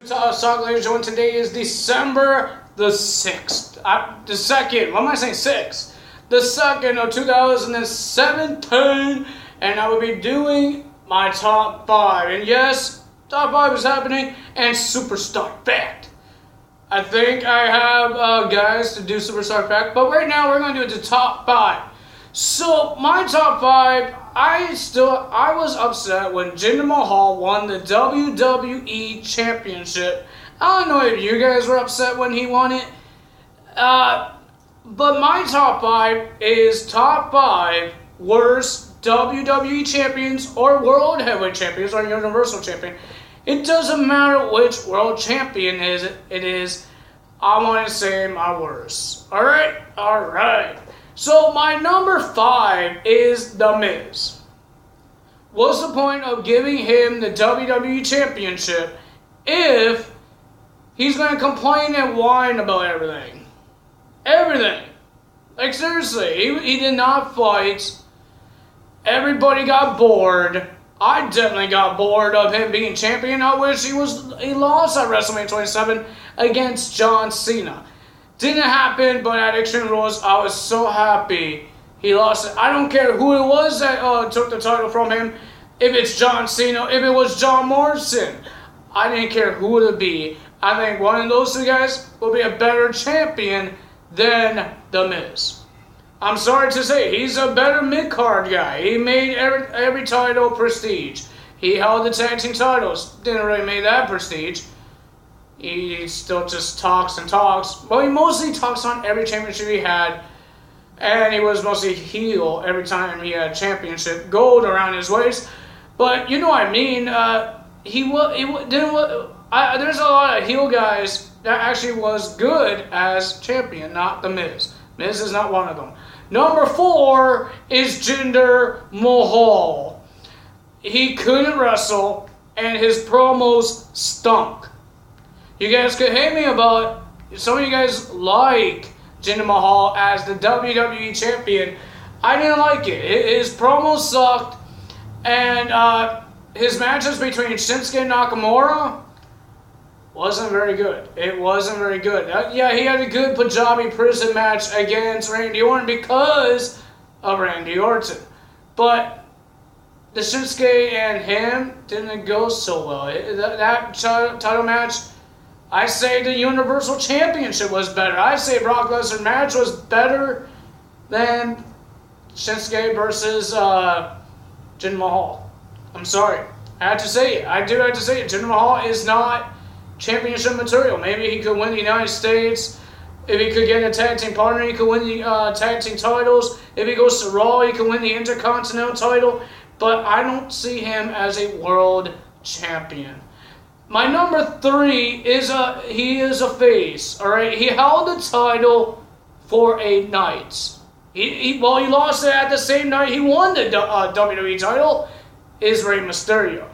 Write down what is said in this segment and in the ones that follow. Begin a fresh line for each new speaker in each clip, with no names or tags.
Talk, ladies and gentlemen. Today is December the 6th. The 2nd. What am I saying? 6th. The 2nd of 2017. And I will be doing my top 5. And yes, top 5 is happening. And Superstar Fact. I think I have guys to do Superstar Fact. But right now, we're going to do the top 5. So, my top 5, I was upset when Jinder Mahal won the WWE Championship. I don't know if you guys were upset when he won it. But my top 5 is top 5 worst WWE champions or World Heavyweight Champions or Universal Champion. It doesn't matter which World Champion it is. I want to say my worst. Alright. So my number 5 is The Miz. What's the point of giving him the WWE Championship if he's going to complain and whine about everything? Everything. Like seriously, he did not fight. Everybody got bored. I definitely got bored of him being champion. I wish he lost at WrestleMania 27 against John Cena. Didn't happen, but at Extreme Rules, I was so happy he lost it. I don't care who it was that took the title from him. If it's John Cena, if it was John Morrison, I didn't care who it would be. I think one of those two guys will be a better champion than The Miz. I'm sorry to say, he's a better mid-card guy. He made every title prestige. He held the tag team titles. Didn't really make that prestige. He still just talks and talks. Well, he mostly talks on every championship he had. And he was mostly heel every time he had championship gold around his waist. But you know what I mean. There's a lot of heel guys that actually was good as champion, not The Miz. Miz is not one of them. Number 4 is Jinder Mahal. He couldn't wrestle, and his promos stunk. You guys could hate me about it. Some of you guys like Jinder Mahal as the WWE Champion. I didn't like it. His promos sucked. And his matches between Shinsuke Nakamura wasn't very good. It wasn't very good. Yeah, he had a good Punjabi prison match against Randy Orton because of Randy Orton. But the Shinsuke and him didn't go so well. That title match, I say the Universal Championship was better. I say Brock Lesnar match was better than Shinsuke versus Jinder Mahal. I'm sorry. I have to say it. I do have to say it. Jinder Mahal is not championship material. Maybe he could win the United States. If he could get a tag team partner, he could win the tag team titles. If he goes to Raw, he could win the Intercontinental title. But I don't see him as a world champion. My number 3 is he is a face. All right, he held the title for 8 nights. He lost it at the same night he won the WWE title. Is Rey Mysterio.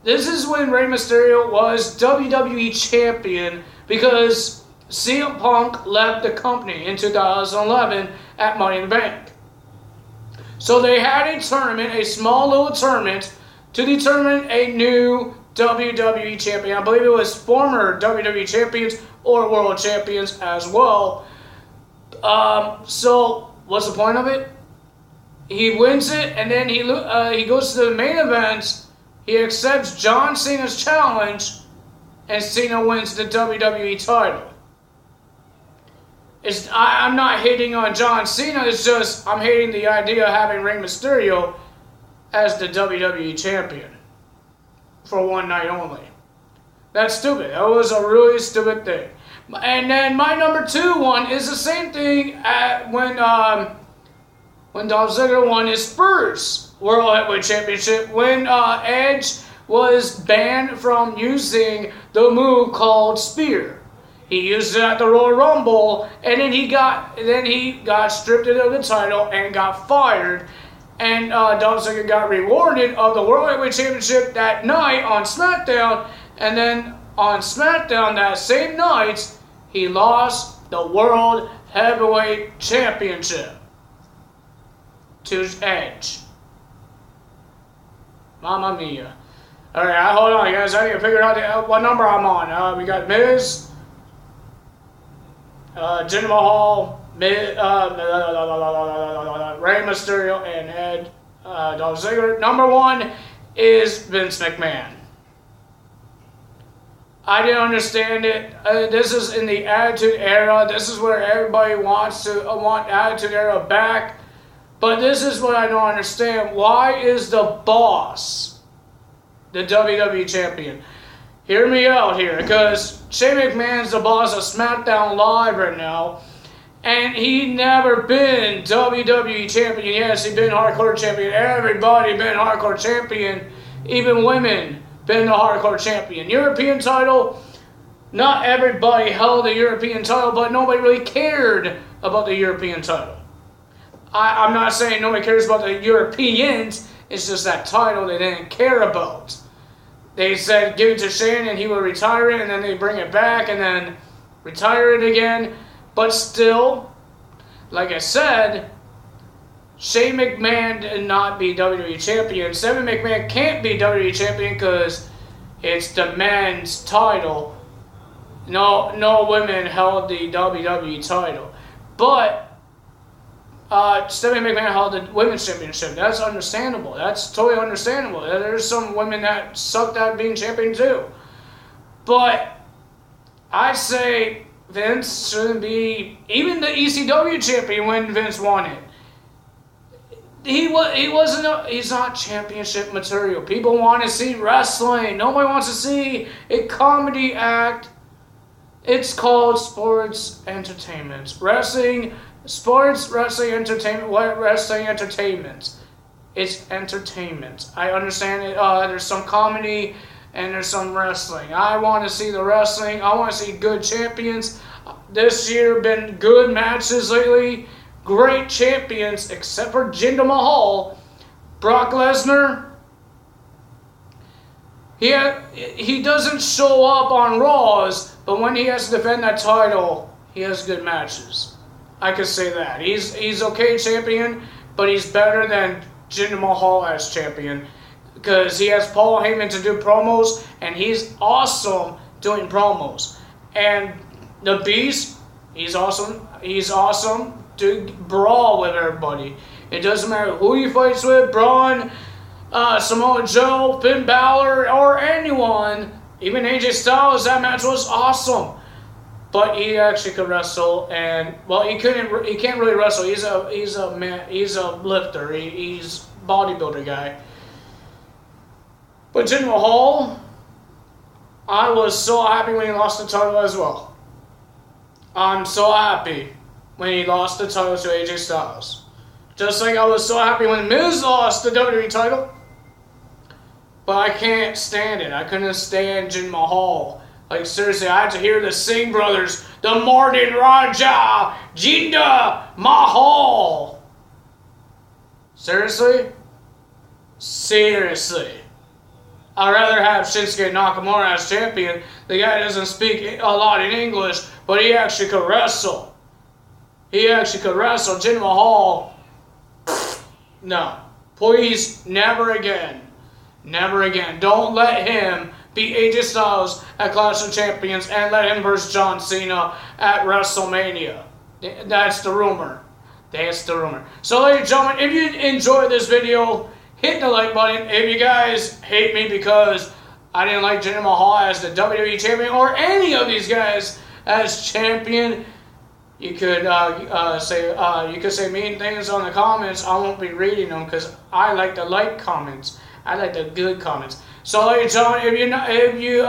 This is when Rey Mysterio was WWE champion because CM Punk left the company in 2011 at Money in the Bank. So they had a tournament, a small little tournament, to determine a new WWE champion. I believe it was former WWE champions or world champions as well. So what's the point of it? He wins it, and then he goes to the main event. He accepts John Cena's challenge, and Cena wins the WWE title. I'm not hating on John Cena. It's just I'm hating the idea of having Rey Mysterio as the WWE champion for one night only. That's stupid. That was a really stupid thing. And then my number 2 one is the same thing when Dolph Ziggler won his first World Heavyweight Championship, when Edge was banned from using the move called Spear. He used it at the Royal Rumble, and then he got stripped of the title and got fired. And Dolph Ziggler got rewarded of the World Heavyweight Championship that night on SmackDown, and then on SmackDown that same night, he lost the World Heavyweight Championship to Edge. Mamma mia. All right, hold on, guys. I need to figure out what number I'm on. We got Miz, Jinder Mahal, Rey Mysterio, and Ed Dolph Ziggler. Number 1 is Vince McMahon. I didn't understand it. This is in the Attitude Era. This is where everybody wants to want Attitude Era back. But this is what I don't understand. Why is the Boss the WWE Champion? Hear me out here, because Shane McMahon's the boss of SmackDown Live right now, and he never been WWE Champion. Yes, he been Hardcore Champion. Everybody been Hardcore Champion. Even women been the Hardcore Champion. European title, not everybody held the European title, but nobody really cared about the European title. I'm not saying nobody cares about the Europeans, it's just that title they didn't care about. They said give it to Shane and he would retire it, and then they bring it back and then retire it again. But still, like I said, Shane McMahon did not be WWE Champion. Stephanie McMahon can't be WWE Champion because it's the men's title. No women held the WWE title. But Stephanie McMahon held the women's championship. That's understandable. That's totally understandable. There's some women that sucked at being champion too. But I say Vince shouldn't be even the ECW champion when Vince won it. He's not championship material. People want to see wrestling. Nobody wants to see a comedy act. It's called sports entertainment. Sports, wrestling, entertainment. What wrestling entertainment? It's entertainment. I understand it. There's some comedy and there's some wrestling. I want to see the wrestling. I want to see good champions. This year been good matches lately. Great champions, except for Jinder Mahal. Brock Lesnar, he doesn't show up on Raws, but when he has to defend that title, he has good matches. I could say that. He's okay champion, but he's better than Jinder Mahal as champion because he has Paul Heyman to do promos, and he's awesome doing promos. And the Beast, he's awesome. He's awesome to brawl with everybody. It doesn't matter who he fights with, Braun, Samoa Joe, Finn Balor, or anyone. Even AJ Styles, that match was awesome. But he actually could wrestle, and well, he can't really wrestle. He's a lifter. He's bodybuilder guy. But Jinder Mahal, I was so happy when he lost the title as well. I'm so happy when he lost the title to AJ Styles. Just like I was so happy when Miz lost the WWE title. But I can't stand it. I couldn't stand Jinder Mahal. Like, seriously, I had to hear the Singh brothers, the Martin Raja, Jinder Mahal. Seriously? Seriously. I'd rather have Shinsuke Nakamura as champion. The guy doesn't speak a lot in English, but he actually could wrestle. Jinder Mahal, no. Please, never again. Never again. Don't let him beat AJ Styles at Clash of Champions and let him versus John Cena at WrestleMania. That's the rumor. So, ladies and gentlemen, if you enjoyed this video, hit the like button. If you guys hate me because I didn't like Jinder Mahal as the WWE champion or any of these guys as champion, you could say mean things on the comments. I won't be reading them because I like the like comments. I like the good comments. So, ladies and gentlemen, if you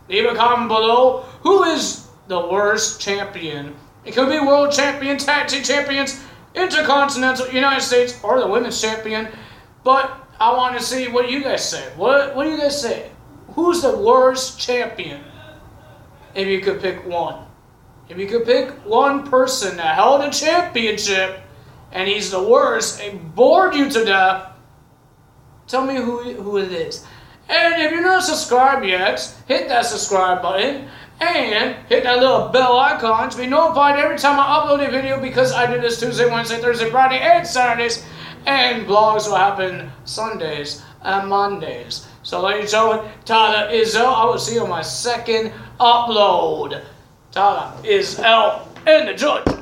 leave a comment below, who is the worst champion? It could be world champion, tag team champions, intercontinental, United States, or the women's champion. But I want to see what you guys say. What do you guys say? Who's the worst champion? If you could pick one. If you could pick one person that held a championship and he's the worst and bored you to death, tell me who it is. And if you're not subscribed yet, hit that subscribe button and hit that little bell icon to be notified every time I upload a video, because I do this Tuesday, Wednesday, Thursday, Friday, and Saturdays. And vlogs will happen Sundays and Mondays. So ladies and gentlemen, Tada is out. I will see you on my second upload. Tada is out in the joint.